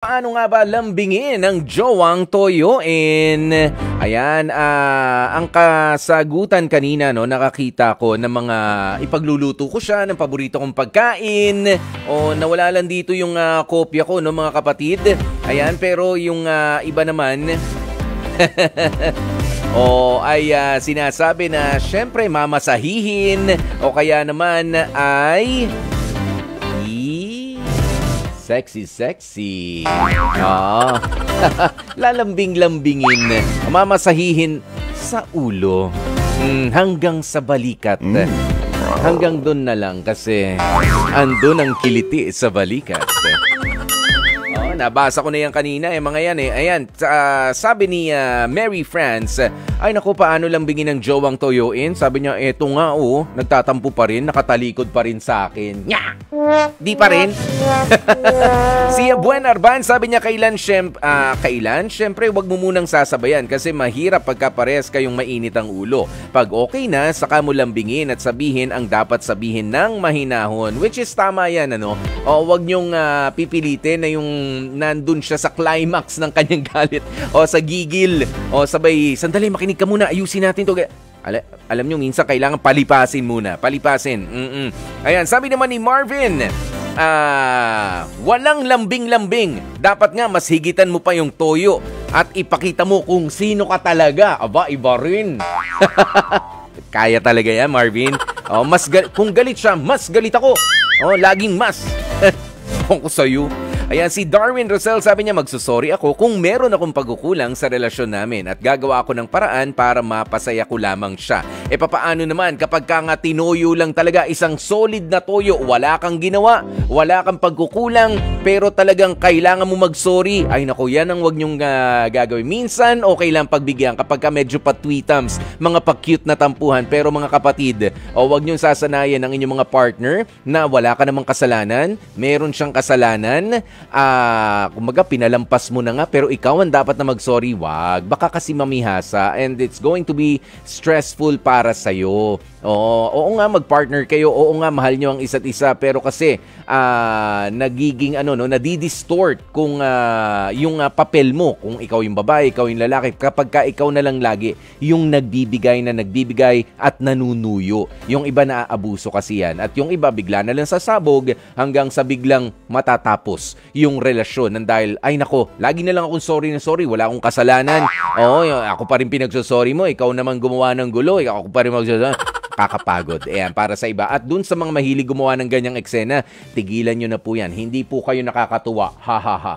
Paano nga ba lambingin ang jowang toyoin? Ayan, ang kasagutan kanina, no, nakakita ko ng mga ipagluluto ko siya ng paborito kong pagkain. O nawala lang dito yung kopya ko, no, mga kapatid. Ayan, pero yung iba naman ay sinasabi na syempre mamasahihin o kaya naman ay sexy. Lalambing-lambingin, mamasahihin sa ulo hanggang sa balikat. Hanggang doon na lang kasi andun ang kiliti sa balikat. Nabasa ko na yan kanina mga yan eh. Ayan, sabi ni Mary France, ay naku, paano lambingin ang jowang toyoin? Sabi niya, eto nga nagtatampo pa rin, nakatalikod pa rin sa akin. Nya! Di pa rin. Si Buen Arban, sabi niya, kailan? Siyempre, wag mo munang sasabayan kasi mahirap pagka pares kayong mainit ang ulo. Pag okay na, saka mo lambingin at sabihin ang dapat sabihin ng mahinahon. Which is tama yan, ano? O wag niyong pipilitin na yung nandun siya sa climax ng kanyang galit o sa gigil o sabay, sandali, makinig ka muna, ayusin natin to. Alam nyo, minsan kailangan palipasin muna. Ayan, sabi naman ni Marvin, walang lambing-lambing. Dapat nga mas higitan mo pa yung toyo at ipakita mo kung sino ka talaga. Aba, iba rin. Kaya talaga yan, Marvin. Kung galit siya, mas galit ako. Laging mas. Ko sa'yo. Ayan, si Darwin Rosel, sabi niya, magsusorry ako kung meron akong pagkukulang sa relasyon namin at gagawa ako ng paraan para mapasaya ko lamang siya. E papaano naman kapag ka nga tinoyo lang talaga, isang solid na toyo, wala kang ginawa, wala kang pagkukulang, pero talagang kailangan mo mag-sorry. Ay naku, yan ang wag niyong gagawin. Minsan, okay lang pagbigyan kapag ka medyo patwitams, mga pa-cute na tampuhan, pero mga kapatid, wag niyong sasanayan ang inyong mga partner na wala ka namang kasalanan, meron siyang kasalanan. Kumaga pinalampas mo na nga pero ikaw ang dapat na mag-sorry. Wag, baka kasi mamihasa and it's going to be stressful para sa'yo. Oo nga, mag-partner kayo, oo nga, mahal nyo ang isa't isa, pero kasi nagiging nadidistort kung yung papel mo, kung ikaw yung babae, ikaw yung lalaki, kapag ka ikaw na lang lagi yung nagbibigay at nanunuyo. Yung iba naaabuso kasi yan at yung iba bigla na lang sasabog hanggang sa biglang matatapos yung relasyon ng dahil, ay nako, lagi na lang akong sorry, wala akong kasalanan. Ako pa rin pinagsosorry mo, ikaw naman gumawa ng gulo, ako pa rin magsasabi. Kakapagod. Ayan, para sa iba. At dun sa mga mahilig gumawa ng ganyang eksena, tigilan nyo na po yan. Hindi po kayo nakakatuwa. Ha ha ha.